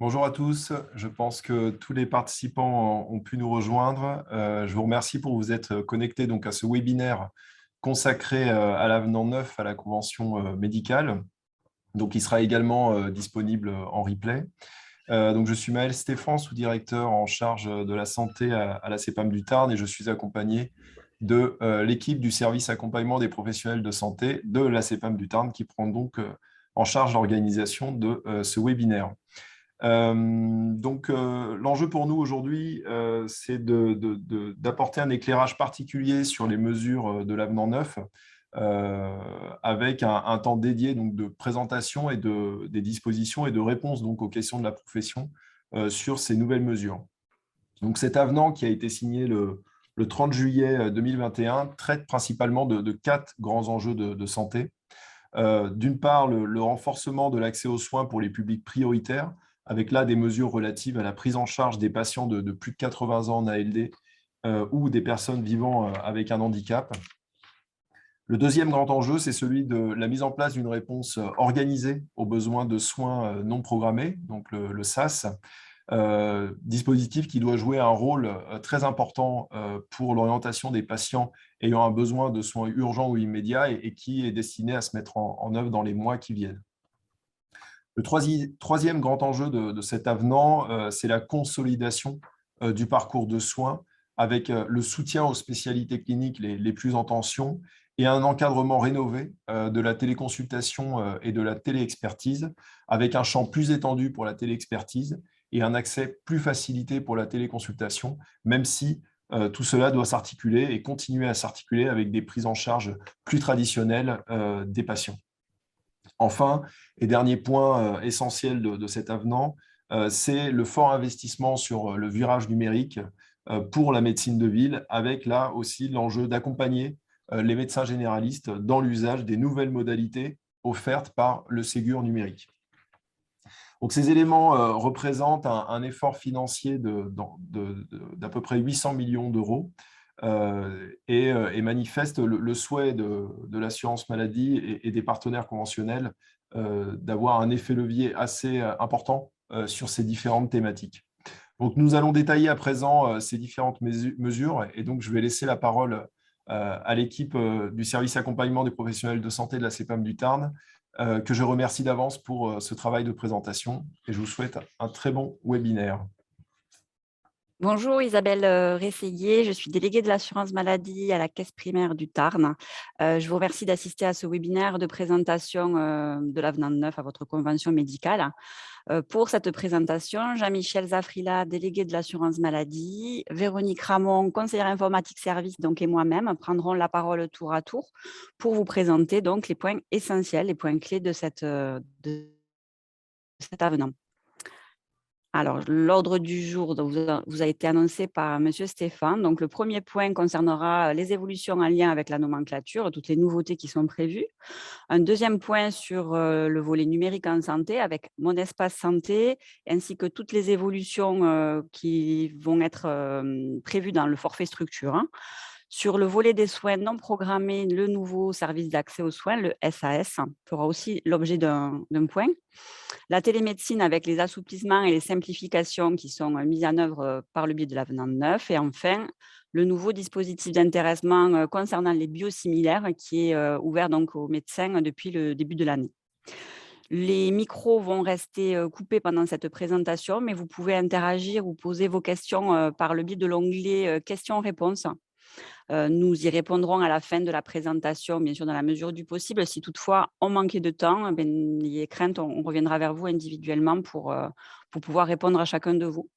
Bonjour à tous, je pense que tous les participants ont pu nous rejoindre. Je vous remercie pour vous être connectés donc à ce webinaire consacré à l'avenant 9 à la convention médicale. Donc, il sera également disponible en replay. Donc, je suis Maël Stéphane, sous-directeur en charge de la santé à la CEPAM du Tarn et je suis accompagné de l'équipe du service accompagnement des professionnels de santé de la CEPAM du Tarn qui prend donc en charge l'organisation de ce webinaire. L'enjeu pour nous aujourd'hui, c'est d'apporter un éclairage particulier sur les mesures de l'avenant 9 avec un temps dédié donc, de présentation et des dispositions et de réponses donc, aux questions de la profession sur ces nouvelles mesures. Donc, cet avenant qui a été signé le 30 juillet 2021 traite principalement de quatre grands enjeux de santé. D'une part, le renforcement de l'accès aux soins pour les publics prioritaires, avec là des mesures relatives à la prise en charge des patients de plus de 80 ans en ALD ou des personnes vivant avec un handicap. Le deuxième grand enjeu, c'est celui de la mise en place d'une réponse organisée aux besoins de soins non programmés, donc le SAS, dispositif qui doit jouer un rôle très important pour l'orientation des patients ayant un besoin de soins urgents ou immédiats et qui est destiné à se mettre en œuvre dans les mois qui viennent. Le troisième grand enjeu de cet avenant, c'est la consolidation du parcours de soins avec le soutien aux spécialités cliniques les plus en tension et un encadrement rénové de la téléconsultation et de la téléexpertise avec un champ plus étendu pour la téléexpertise et un accès plus facilité pour la téléconsultation, même si tout cela doit s'articuler et continuer à s'articuler avec des prises en charge plus traditionnelles des patients. Enfin, et dernier point essentiel de cet avenant, c'est le fort investissement sur le virage numérique pour la médecine de ville, avec là aussi l'enjeu d'accompagner les médecins généralistes dans l'usage des nouvelles modalités offertes par le Ségur numérique. Donc, ces éléments représentent un effort financier d'à peu près 800 millions d'euros et manifestent le souhait de l'assurance maladie et des partenaires conventionnels d'avoir un effet levier assez important sur ces différentes thématiques. Donc, nous allons détailler à présent ces différentes mesures et donc je vais laisser la parole à l'équipe du service accompagnement des professionnels de santé de la CEPAM du Tarn, que je remercie d'avance pour ce travail de présentation et je vous souhaite un très bon webinaire. Bonjour Isabelle Rességuier, je suis déléguée de l'assurance maladie à la caisse primaire du Tarn. Je vous remercie d'assister à ce webinaire de présentation de l'avenant 9 à votre convention médicale. Pour cette présentation, Jean-Michel Zafrila, délégué de l'assurance maladie, Véronique Ramon, conseillère informatique service donc, et moi-même prendrons la parole tour à tour pour vous présenter donc, les points essentiels, les points clés de cet avenant. Alors, l'ordre du jour vous a été annoncé par Monsieur Stéphane. Donc, le premier point concernera les évolutions en lien avec la nomenclature, toutes les nouveautés qui sont prévues. Un deuxième point sur le volet numérique en santé avec Mon Espace Santé, ainsi que toutes les évolutions qui vont être prévues dans le forfait structure, hein. Sur le volet des soins non programmés, le nouveau service d'accès aux soins, le SAS, fera aussi l'objet d'un point. La télémédecine avec les assouplissements et les simplifications qui sont mises en œuvre par le biais de l'avenant 9. Et enfin, le nouveau dispositif d'intéressement concernant les biosimilaires qui est ouvert donc aux médecins depuis le début de l'année. Les micros vont rester coupés pendant cette présentation, mais vous pouvez interagir ou poser vos questions par le biais de l'onglet questions-réponses. Nous y répondrons à la fin de la présentation, bien sûr, dans la mesure du possible. Si toutefois on manquait de temps, n'ayez crainte, on reviendra vers vous individuellement pour pouvoir répondre à chacun de vous.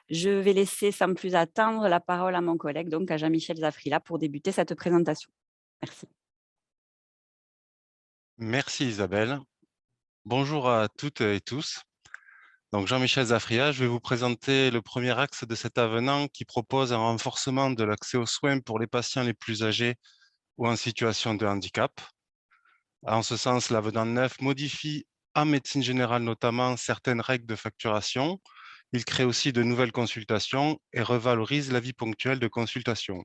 Je vais laisser sans plus attendre la parole à mon collègue, donc à Jean-Michel Zafrila, pour débuter cette présentation. Merci. Merci Isabelle. Bonjour à toutes et tous. Donc Jean-Michel Zafria, je vais vous présenter le premier axe de cet avenant qui propose un renforcement de l'accès aux soins pour les patients les plus âgés ou en situation de handicap. En ce sens, l'avenant 9 modifie en médecine générale notamment certaines règles de facturation. Il crée aussi de nouvelles consultations et revalorise l'avis ponctuel de consultation.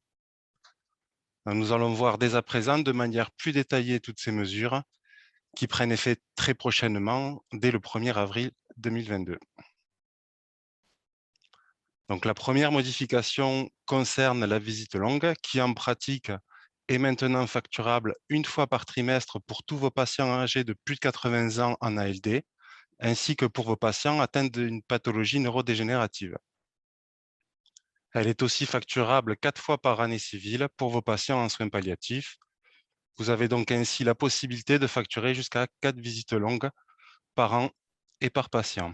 Nous allons voir dès à présent de manière plus détaillée toutes ces mesures qui prennent effet très prochainement, dès le 1er avril 2022. Donc, la première modification concerne la visite longue qui, en pratique, est maintenant facturable une fois par trimestre pour tous vos patients âgés de plus de 80 ans en ALD, ainsi que pour vos patients atteints d'une pathologie neurodégénérative. Elle est aussi facturable 4 fois par année civile pour vos patients en soins palliatifs. Vous avez donc ainsi la possibilité de facturer jusqu'à 4 visites longues par an et par patient.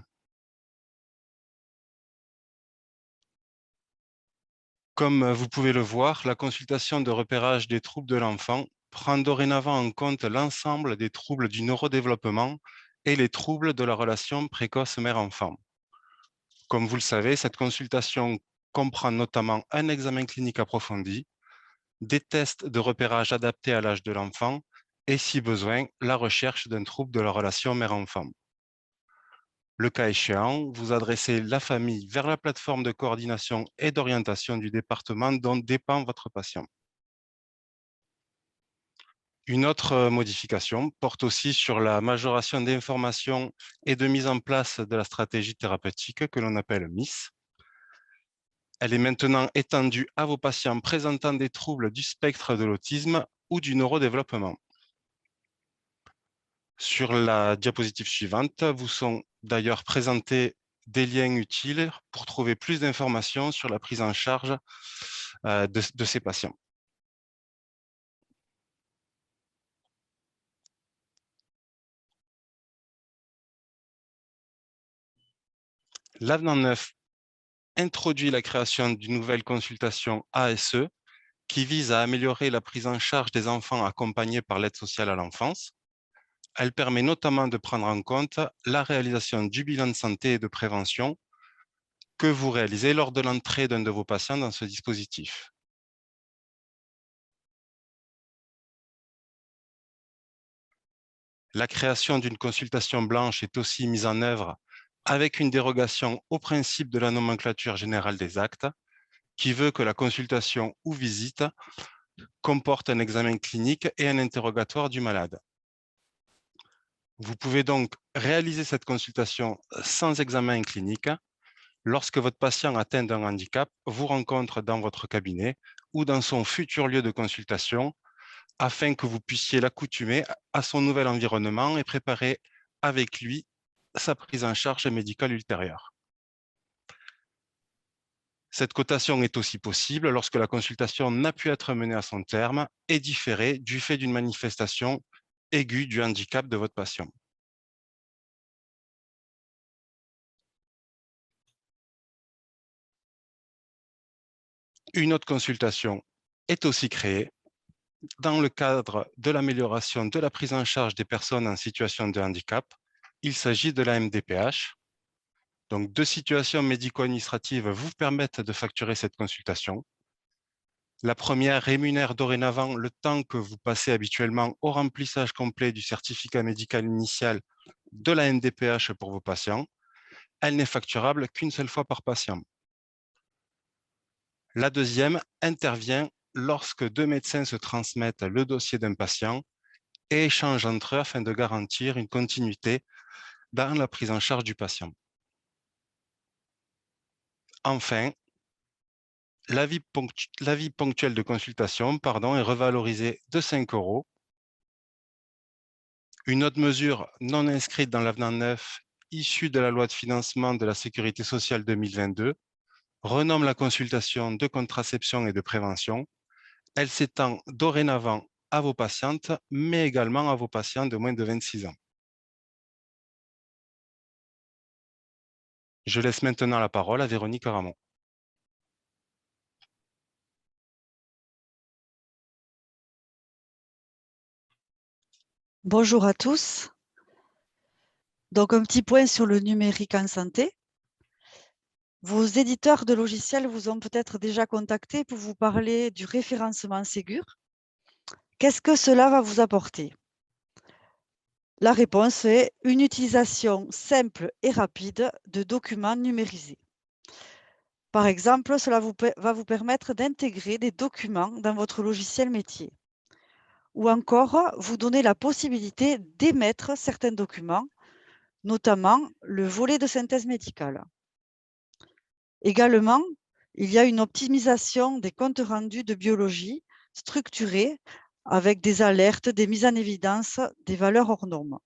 Comme vous pouvez le voir, la consultation de repérage des troubles de l'enfant prend dorénavant en compte l'ensemble des troubles du neurodéveloppement et les troubles de la relation précoce mère-enfant. Comme vous le savez, cette consultation comprend notamment un examen clinique approfondi, des tests de repérage adaptés à l'âge de l'enfant et, si besoin, la recherche d'un trouble de la relation mère-enfant. Le cas échéant, vous adressez la famille vers la plateforme de coordination et d'orientation du département dont dépend votre patient. Une autre modification porte aussi sur la majoration d'informations et de mise en place de la stratégie thérapeutique que l'on appelle MIS. Elle est maintenant étendue à vos patients présentant des troubles du spectre de l'autisme ou du neurodéveloppement. Sur la diapositive suivante, vous sont d'ailleurs présentés des liens utiles pour trouver plus d'informations sur la prise en charge de ces patients. L'avenant 9 introduit la création d'une nouvelle consultation ASE qui vise à améliorer la prise en charge des enfants accompagnés par l'aide sociale à l'enfance. Elle permet notamment de prendre en compte la réalisation du bilan de santé et de prévention que vous réalisez lors de l'entrée d'un de vos patients dans ce dispositif. La création d'une consultation blanche est aussi mise en œuvre avec une dérogation au principe de la nomenclature générale des actes, qui veut que la consultation ou visite comporte un examen clinique et un interrogatoire du malade. Vous pouvez donc réaliser cette consultation sans examen clinique lorsque votre patient atteint d'un handicap vous rencontre dans votre cabinet ou dans son futur lieu de consultation, afin que vous puissiez l'accoutumer à son nouvel environnement et préparer avec lui sa prise en charge médicale ultérieure. Cette cotation est aussi possible lorsque la consultation n'a pu être menée à son terme et différée du fait d'une manifestation aiguë du handicap de votre patient. Une autre consultation est aussi créée dans le cadre de l'amélioration de la prise en charge des personnes en situation de handicap. Il s'agit de la MDPH. Donc, 2 situations médico-administratives vous permettent de facturer cette consultation. La première rémunère dorénavant le temps que vous passez habituellement au remplissage complet du certificat médical initial de la MDPH pour vos patients. Elle n'est facturable qu'une seule fois par patient. La deuxième intervient lorsque 2 médecins se transmettent le dossier d'un patient et échangent entre eux afin de garantir une continuité dans la prise en charge du patient. Enfin, l'avis ponctuel de consultation est revalorisé de 5 €. Une autre mesure non inscrite dans l'avenant 9, issue de la loi de financement de la Sécurité sociale 2022, renomme la consultation de contraception et de prévention. Elle s'étend dorénavant à vos patientes, mais également à vos patients de moins de 26 ans. Je laisse maintenant la parole à Véronique Ramon. Bonjour à tous. Donc, un petit point sur le numérique en santé. Vos éditeurs de logiciels vous ont peut-être déjà contacté pour vous parler du référencement Ségur. Qu'est-ce que cela va vous apporter? La réponse est une utilisation simple et rapide de documents numérisés. Par exemple, cela va vous permettre d'intégrer des documents dans votre logiciel métier. Ou encore, vous donner la possibilité d'émettre certains documents, notamment le volet de synthèse médicale. Également, il y a une optimisation des comptes rendus de biologie structurés avec des alertes, des mises en évidence, des valeurs hors normes.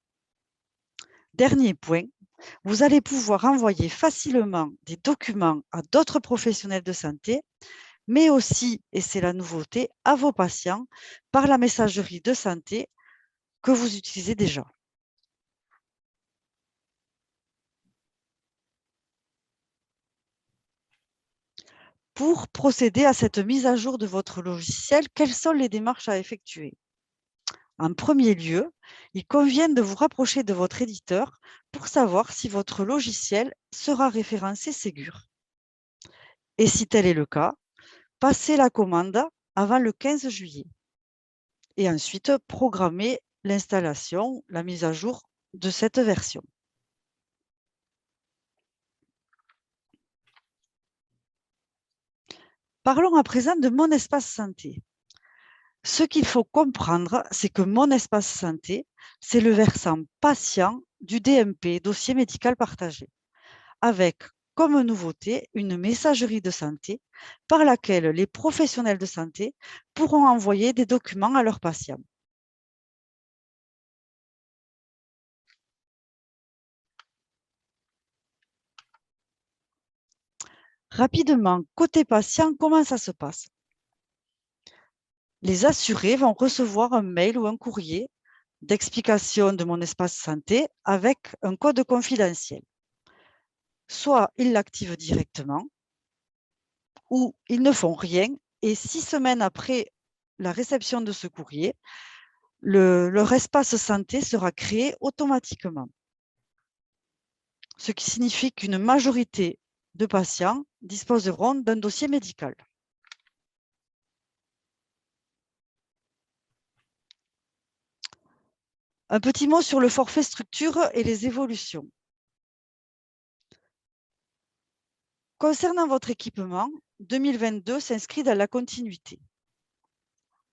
Dernier point, vous allez pouvoir envoyer facilement des documents à d'autres professionnels de santé, mais aussi, et c'est la nouveauté, à vos patients par la messagerie de santé que vous utilisez déjà. Pour procéder à cette mise à jour de votre logiciel, quelles sont les démarches à effectuer? En premier lieu, il convient de vous rapprocher de votre éditeur pour savoir si votre logiciel sera référencé Ségur. Et si tel est le cas, passez la commande avant le 15 juillet. Et ensuite, programmez l'installation, la mise à jour de cette version. Parlons à présent de Mon Espace Santé. Ce qu'il faut comprendre, c'est que Mon Espace Santé, c'est le versant patient du DMP, dossier médical partagé, avec comme nouveauté une messagerie de santé par laquelle les professionnels de santé pourront envoyer des documents à leurs patients. Rapidement, côté patient, comment ça se passe? Les assurés vont recevoir un mail ou un courrier d'explication de Mon Espace Santé avec un code confidentiel. Soit ils l'activent directement, ou ils ne font rien, et 6 semaines après la réception de ce courrier, leur espace santé sera créé automatiquement. Ce qui signifie qu'une majorité de patients disposeront d'un dossier médical. Un petit mot sur le forfait structure et les évolutions. Concernant votre équipement, 2022 s'inscrit dans la continuité.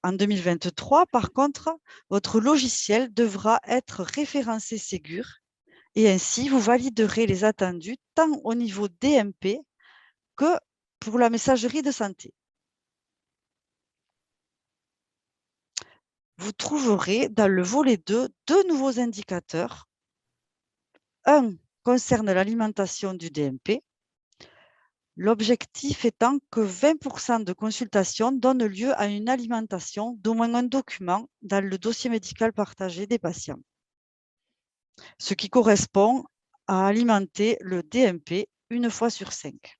En 2023, par contre, votre logiciel devra être référencé Ségur et ainsi vous validerez les attendus tant au niveau DMP que pour la messagerie de santé. Vous trouverez dans le volet 2 deux nouveaux indicateurs. Un concerne l'alimentation du DMP. L'objectif étant que 20% de consultations donnent lieu à une alimentation d'au moins un document dans le dossier médical partagé des patients, ce qui correspond à alimenter le DMP une fois sur 5.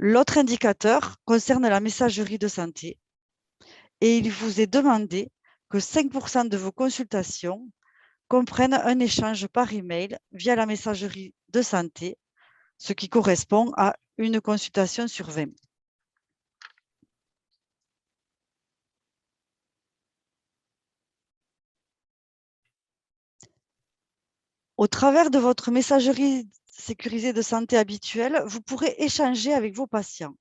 L'autre indicateur concerne la messagerie de santé et il vous est demandé que 5% de vos consultations comprennent un échange par email via la messagerie de santé, ce qui correspond à une consultation sur 20. Au travers de votre messagerie sécurisée de santé habituelle, vous pourrez échanger avec vos patients.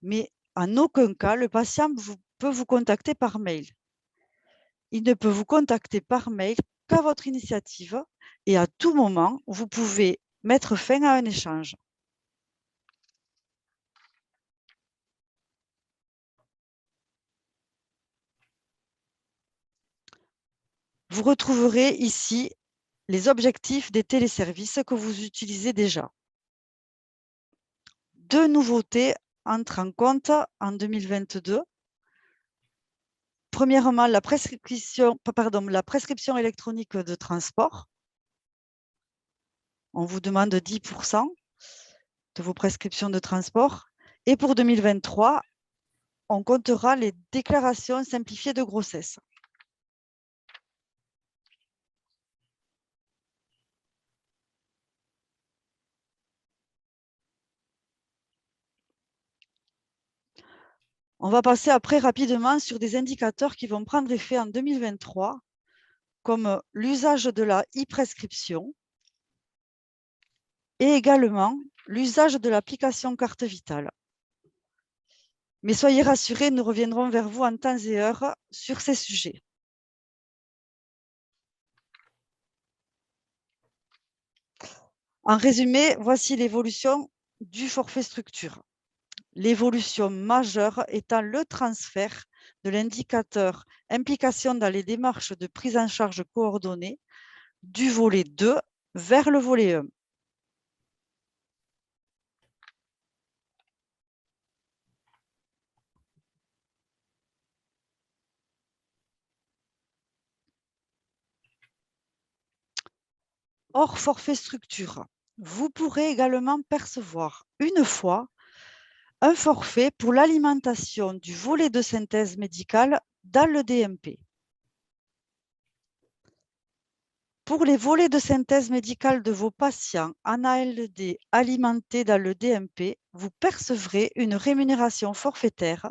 Mais en aucun cas, le patient peut vous contacter par mail. Il ne peut vous contacter par mail qu'à votre initiative et à tout moment, vous pouvez mettre fin à un échange. Vous retrouverez ici les objectifs des téléservices que vous utilisez déjà. Deux nouveautés entrent en compte en 2022. Premièrement, la prescription électronique de transport. On vous demande 10% de vos prescriptions de transport. Et pour 2023, on comptera les déclarations simplifiées de grossesse. On va passer après rapidement sur des indicateurs qui vont prendre effet en 2023, comme l'usage de la e-prescription et également l'usage de l'application carte vitale. Mais soyez rassurés, nous reviendrons vers vous en temps et heure sur ces sujets. En résumé, voici l'évolution du forfait structure. L'évolution majeure étant le transfert de l'indicateur implication dans les démarches de prise en charge coordonnée du volet 2 vers le volet 1. Hors forfait structure, vous pourrez également percevoir une fois un forfait pour l'alimentation du volet de synthèse médicale dans le DMP. Pour les volets de synthèse médicale de vos patients en ALD alimentés dans le DMP, vous percevrez une rémunération forfaitaire,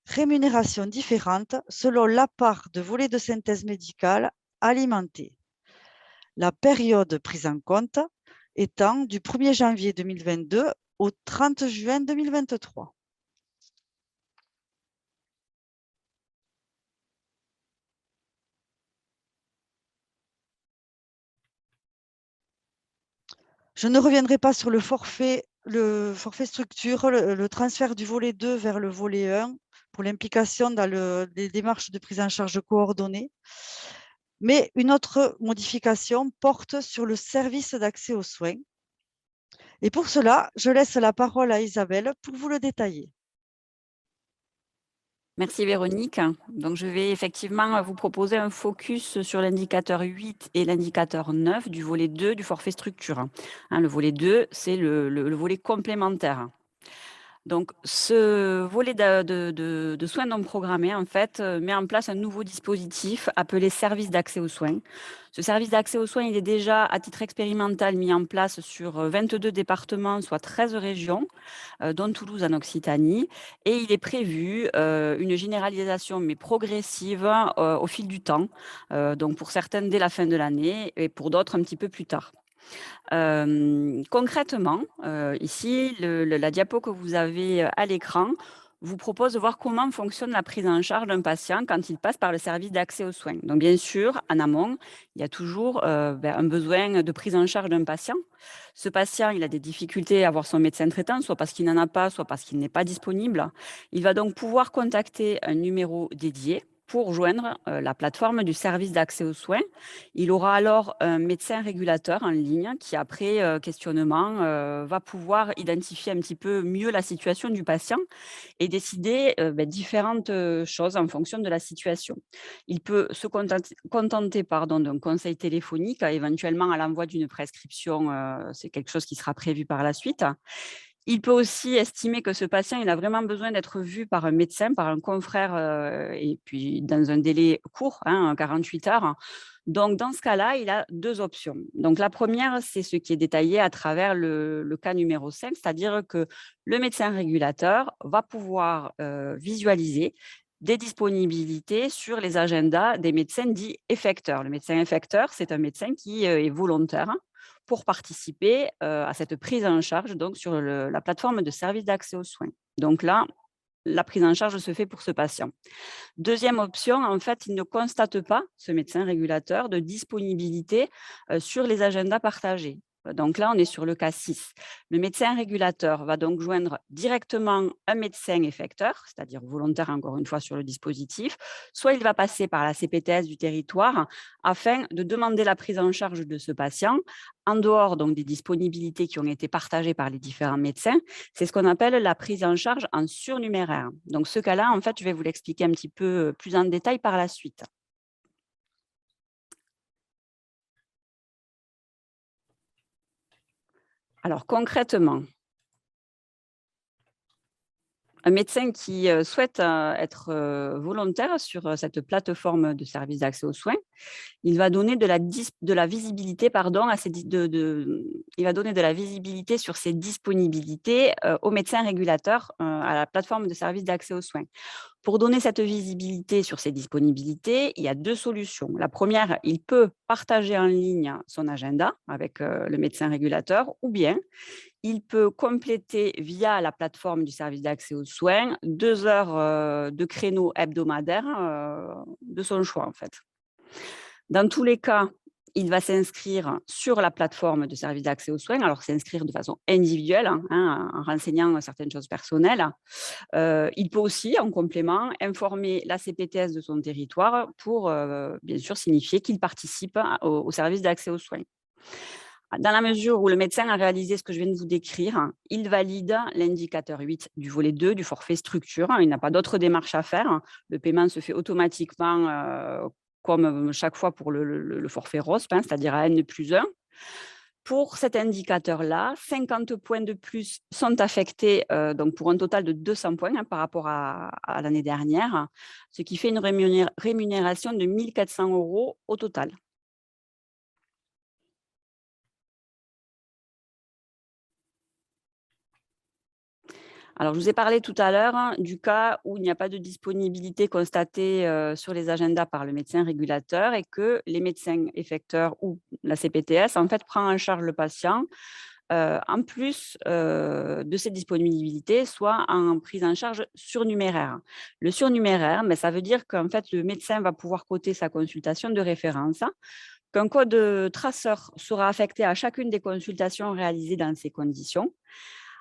rémunération différente selon la part de volets de synthèse médicale alimentés. La période prise en compte étant du 1er janvier 2022 au 30 juin 2023. Je ne reviendrai pas sur le forfait structure, le transfert du volet 2 vers le volet 1 pour l'implication dans les démarches de prise en charge coordonnée. Mais une autre modification porte sur le service d'accès aux soins. Et pour cela, je laisse la parole à Isabelle pour vous le détailler. Merci Véronique. Donc, je vais effectivement vous proposer un focus sur l'indicateur 8 et l'indicateur 9 du volet 2 du forfait structure. Le volet 2, c'est le volet complémentaire. Donc, ce volet de soins non programmés, en fait, met en place un nouveau dispositif appelé service d'accès aux soins. Ce service d'accès aux soins, il est déjà, à titre expérimental, mis en place sur 22 départements, soit 13 régions, dont Toulouse en Occitanie. Et il est prévu une généralisation, mais progressive, au fil du temps. Donc, pour certaines, dès la fin de l'année, et pour d'autres, un petit peu plus tard. Concrètement, ici, la diapo que vous avez à l'écran vous propose de voir comment fonctionne la prise en charge d'un patient quand il passe par le service d'accès aux soins. Donc, bien sûr, en amont, il y a toujours un besoin de prise en charge d'un patient. Ce patient, il a des difficultés à voir son médecin traitant, soit parce qu'il n'en a pas, soit parce qu'il n'est pas disponible. Il va donc pouvoir contacter un numéro dédié pour joindre la plateforme du service d'accès aux soins. Il aura alors un médecin régulateur en ligne qui, après questionnement, va pouvoir identifier un petit peu mieux la situation du patient et décider différentes choses en fonction de la situation. Il peut se contenter d'un conseil téléphonique, éventuellement à l'envoi d'une prescription, c'est quelque chose qui sera prévu par la suite. Il peut aussi estimer que ce patient, il a vraiment besoin d'être vu par un médecin, par un confrère, et puis dans un délai court, 48 heures. Donc, dans ce cas-là, il a deux options. Donc, la première, c'est ce qui est détaillé à travers le cas numéro 5, c'est-à-dire que le médecin régulateur va pouvoir visualiser des disponibilités sur les agendas des médecins dits effecteurs. Le médecin effecteur, c'est un médecin qui est volontaire pour participer à cette prise en charge donc, sur la plateforme de service d'accès aux soins. Donc là, la prise en charge se fait pour ce patient. Deuxième option, en fait, il ne constate pas, ce médecin régulateur, de disponibilité sur les agendas partagés. Donc là, on est sur le cas 6. Le médecin régulateur va donc joindre directement un médecin effecteur, c'est-à-dire volontaire encore une fois sur le dispositif, soit il va passer par la CPTS du territoire afin de demander la prise en charge de ce patient en dehors donc, des disponibilités qui ont été partagées par les différents médecins. C'est ce qu'on appelle la prise en charge en surnuméraire. Donc ce cas-là, en fait, je vais vous l'expliquer un petit peu plus en détail par la suite. Alors, concrètement, un médecin qui souhaite être volontaire sur cette plateforme de service d'accès aux soins, il va donner de la visibilité, il va donner de la visibilité sur ses disponibilités au médecin régulateur à la plateforme de service d'accès aux soins. Pour donner cette visibilité sur ses disponibilités, il y a deux solutions. La première, il peut partager en ligne son agenda avec le médecin régulateur, ou bien il peut compléter via la plateforme du service d'accès aux soins 2 heures de créneau hebdomadaire de son choix, en fait. Dans tous les cas, il va s'inscrire sur la plateforme de service d'accès aux soins. Alors, s'inscrire de façon individuelle, en renseignant certaines choses personnelles. Il peut aussi, en complément, informer la CPTS de son territoire pour, bien sûr, signifier qu'il participe au service d'accès aux soins. Dans la mesure où le médecin a réalisé ce que je viens de vous décrire, il valide l'indicateur 8 du volet 2 du forfait structure. Il n'a pas d'autre démarche à faire. Le paiement se fait automatiquement, comme chaque fois pour le forfait ROSP, c'est-à-dire à N+1. Pour cet indicateur-là, 50 points de plus sont affectés, donc pour un total de 200 points par rapport à l'année dernière, ce qui fait une rémunération de 1 400 € au total. Alors, je vous ai parlé tout à l'heure du cas où il n'y a pas de disponibilité constatée sur les agendas par le médecin régulateur et que les médecins effecteurs ou la CPTS, en fait, prend en charge le patient en plus de ces disponibilités, soit en prise en charge surnuméraire. Le surnuméraire, ça veut dire qu'en fait, le médecin va pouvoir coter sa consultation de référence, qu'un code traceur sera affecté à chacune des consultations réalisées dans ces conditions,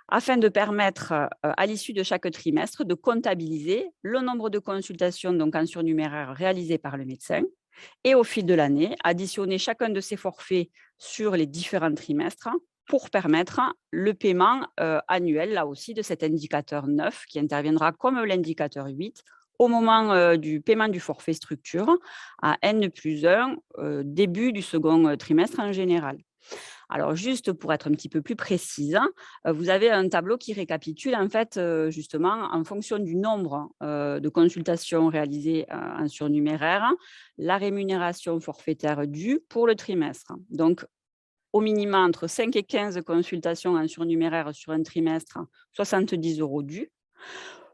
afin de permettre, à l'issue de chaque trimestre, de comptabiliser le nombre de consultations donc en surnuméraire réalisées par le médecin et au fil de l'année, additionner chacun de ces forfaits sur les différents trimestres pour permettre le paiement annuel, là aussi, de cet indicateur 9 qui interviendra comme l'indicateur 8 au moment du paiement du forfait structure à N+1, début du second trimestre en général. Alors, juste pour être un petit peu plus précise, vous avez un tableau qui récapitule, en fait, justement, en fonction du nombre de consultations réalisées en surnuméraire, la rémunération forfaitaire due pour le trimestre. Donc, au minimum, entre 5 et 15 consultations en surnuméraire sur un trimestre, 70 € dus.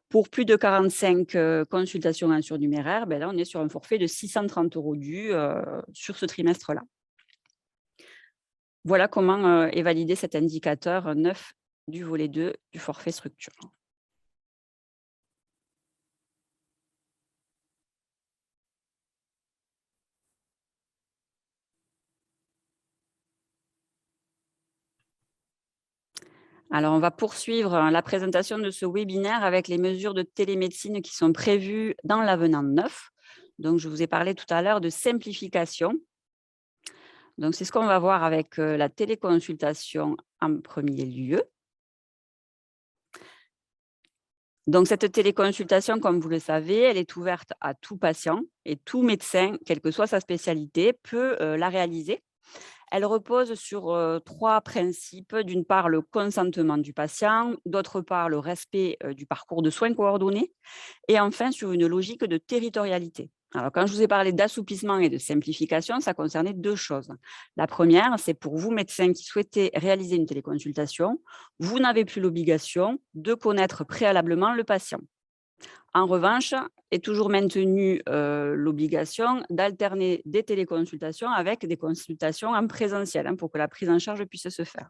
Pour plus de 45 consultations en surnuméraire, là, on est sur un forfait de 630 € dus sur ce trimestre-là. Voilà comment est validé cet indicateur 9 du volet 2 du forfait structure. Alors, on va poursuivre la présentation de ce webinaire avec les mesures de télémédecine qui sont prévues dans l'avenant 9. Donc, je vous ai parlé tout à l'heure de simplification. Donc, c'est ce qu'on va voir avec la téléconsultation en premier lieu. Donc, cette téléconsultation, comme vous le savez, elle est ouverte à tout patient et tout médecin, quelle que soit sa spécialité, peut la réaliser. Elle repose sur 3 principes. D'une part, le consentement du patient, d'autre part, le respect du parcours de soins coordonnés et enfin, sur une logique de territorialité. Alors, quand je vous ai parlé d'assouplissement et de simplification, ça concernait 2 choses. La première, c'est pour vous, médecins qui souhaitez réaliser une téléconsultation, vous n'avez plus l'obligation de connaître préalablement le patient. En revanche, est toujours maintenue l'obligation d'alterner des téléconsultations avec des consultations en présentiel pour que la prise en charge puisse se faire.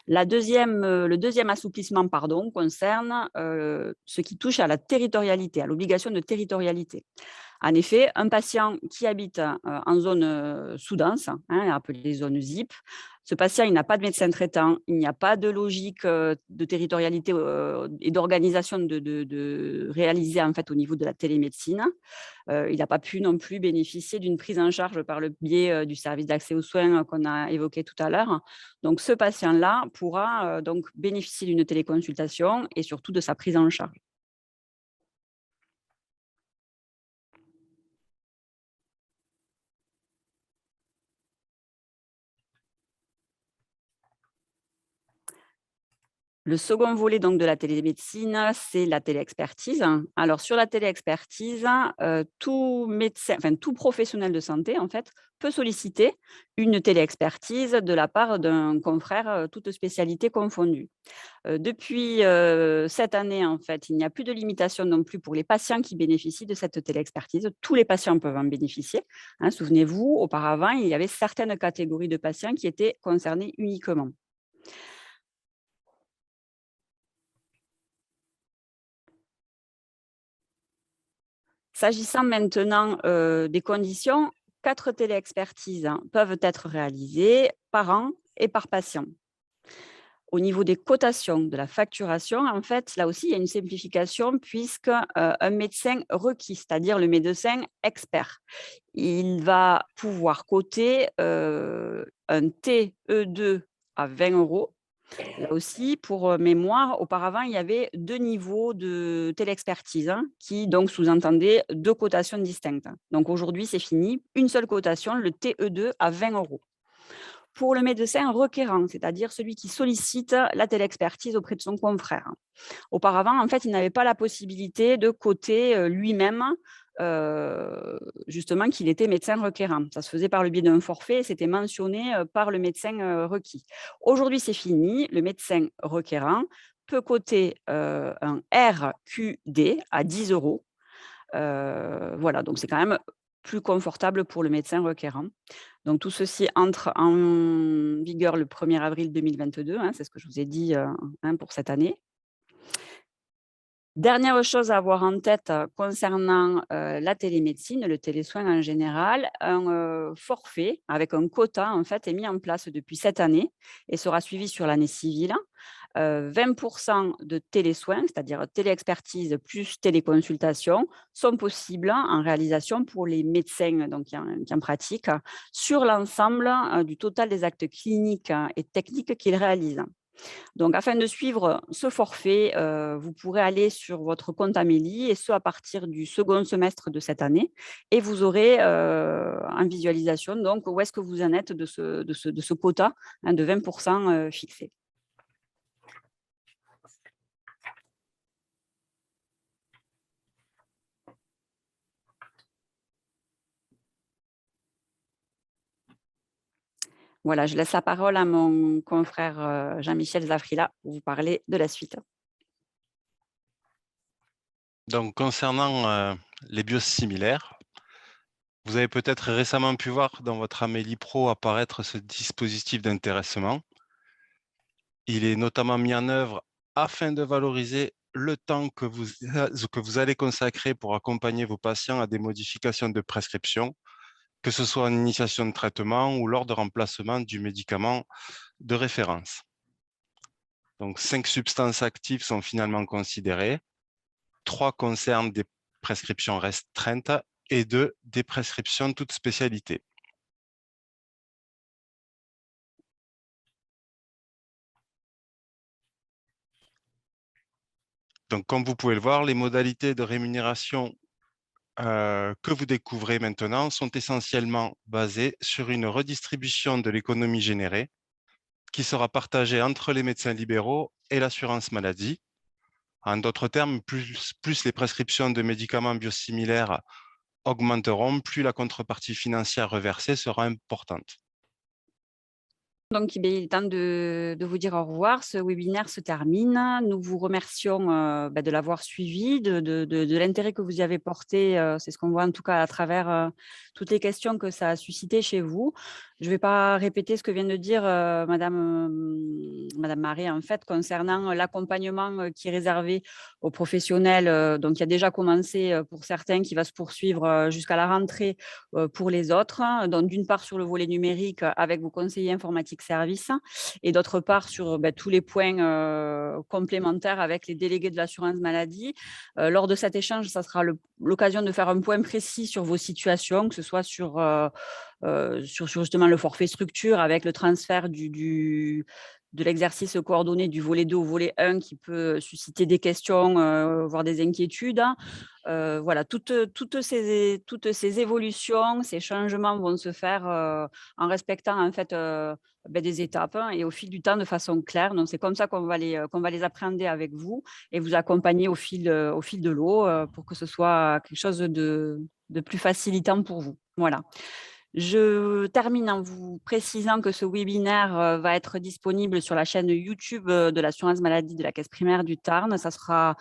Le deuxième assouplissement concerne ce qui touche à la territorialité, à l'obligation de territorialité. En effet, un patient qui habite en zone sous-dense, appelée zone ZIP, ce patient, il n'a pas de médecin traitant, il n'y a pas de logique de territorialité et d'organisation de réaliser en fait au niveau de la télémédecine. Il n'a pas pu non plus bénéficier d'une prise en charge par le biais du service d'accès aux soins qu'on a évoqué tout à l'heure. Donc, ce patient-là pourra donc bénéficier d'une téléconsultation et surtout de sa prise en charge. Le second volet donc, de la télémédecine, c'est la téléexpertise. Alors, sur la téléexpertise, tout médecin, tout professionnel de santé, en fait, peut solliciter une téléexpertise de la part d'un confrère, toutes spécialités confondues. Depuis cette année, en fait, il n'y a plus de limitation non plus pour les patients qui bénéficient de cette téléexpertise. Tous les patients peuvent en bénéficier. Souvenez-vous, auparavant, il y avait certaines catégories de patients qui étaient concernés uniquement. S'agissant maintenant des conditions, 4 téléexpertises peuvent être réalisées par an et par patient. Au niveau des cotations de la facturation, en fait, là aussi, il y a une simplification puisque un médecin requis, c'est-à-dire le médecin expert, il va pouvoir coter un TE2 à 20 €. Là aussi, pour mémoire, auparavant, il y avait 2 niveaux de téléexpertise qui donc sous-entendaient 2 cotations distinctes. Donc aujourd'hui, c'est fini, une seule cotation, le TE2 à 20 €. Pour le médecin requérant, c'est-à-dire celui qui sollicite la téléexpertise auprès de son confrère. Auparavant, en fait, il n'avait pas la possibilité de coter lui-même justement qu'il était médecin requérant. Ça se faisait par le biais d'un forfait et c'était mentionné par le médecin requis. Aujourd'hui, c'est fini. Le médecin requérant peut coter un RQD à 10 €. Voilà, donc c'est quand même plus confortable pour le médecin requérant. Donc tout ceci entre en vigueur le 1er avril 2022, c'est ce que je vous ai dit pour cette année. Dernière chose à avoir en tête concernant la télémédecine, le télésoin en général, un forfait avec un quota en fait est mis en place depuis cette année et sera suivi sur l'année civile. 20% de télésoins, c'est-à-dire téléexpertise plus téléconsultation, sont possibles en réalisation pour les médecins donc, qui en pratiquent sur l'ensemble du total des actes cliniques et techniques qu'ils réalisent. Donc, afin de suivre ce forfait, vous pourrez aller sur votre compte Amélie et ce à partir du second semestre de cette année et vous aurez en visualisation donc où est-ce que vous en êtes de ce quota de 20% fixé. Voilà, je laisse la parole à mon confrère Jean-Michel Zafrila pour vous parler de la suite. Donc, concernant les biosimilaires, vous avez peut-être récemment pu voir dans votre Amélie Pro apparaître ce dispositif d'intéressement. Il est notamment mis en œuvre afin de valoriser le temps que vous allez consacrer pour accompagner vos patients à des modifications de prescription, que ce soit en initiation de traitement ou lors de remplacement du médicament de référence. Donc, 5 substances actives sont finalement considérées. 3 concernent des prescriptions restreintes et 2 des prescriptions toutes spécialités. Donc, comme vous pouvez le voir, les modalités de rémunération que vous découvrez maintenant sont essentiellement basées sur une redistribution de l'économie générée qui sera partagée entre les médecins libéraux et l'assurance maladie. En d'autres termes, plus les prescriptions de médicaments biosimilaires augmenteront, plus la contrepartie financière reversée sera importante. Donc, il est temps de vous dire au revoir. Ce webinaire se termine. Nous vous remercions de l'avoir suivi, de l'intérêt que vous y avez porté. C'est ce qu'on voit en tout cas à travers toutes les questions que ça a suscité chez vous. Je ne vais pas répéter ce que vient de dire Madame Marie, en fait, concernant l'accompagnement qui est réservé aux professionnels, donc qui a déjà commencé pour certains, qui va se poursuivre jusqu'à la rentrée pour les autres. Donc, d'une part, sur le volet numérique avec vos conseillers informatiques services et d'autre part, sur tous les points complémentaires avec les délégués de l'assurance maladie. Lors de cet échange, ça sera l'occasion de faire un point précis sur vos situations, que ce soit sur justement le forfait structure avec le transfert de l'exercice coordonné du volet 2 au volet 1 qui peut susciter des questions, voire des inquiétudes. Voilà, toutes ces évolutions, ces changements vont se faire en respectant en fait des étapes et au fil du temps de façon claire. Donc, c'est comme ça qu'on va les appréhender avec vous et vous accompagner au fil de l'eau pour que ce soit quelque chose de plus facilitant pour vous. Voilà. Je termine en vous précisant que ce webinaire va être disponible sur la chaîne YouTube de l'assurance maladie de la Caisse primaire du Tarn. Ça sera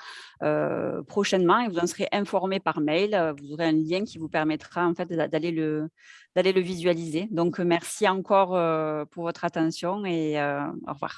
prochainement et vous en serez informé par mail. Vous aurez un lien qui vous permettra en fait d'aller le visualiser. Donc, merci encore pour votre attention et au revoir.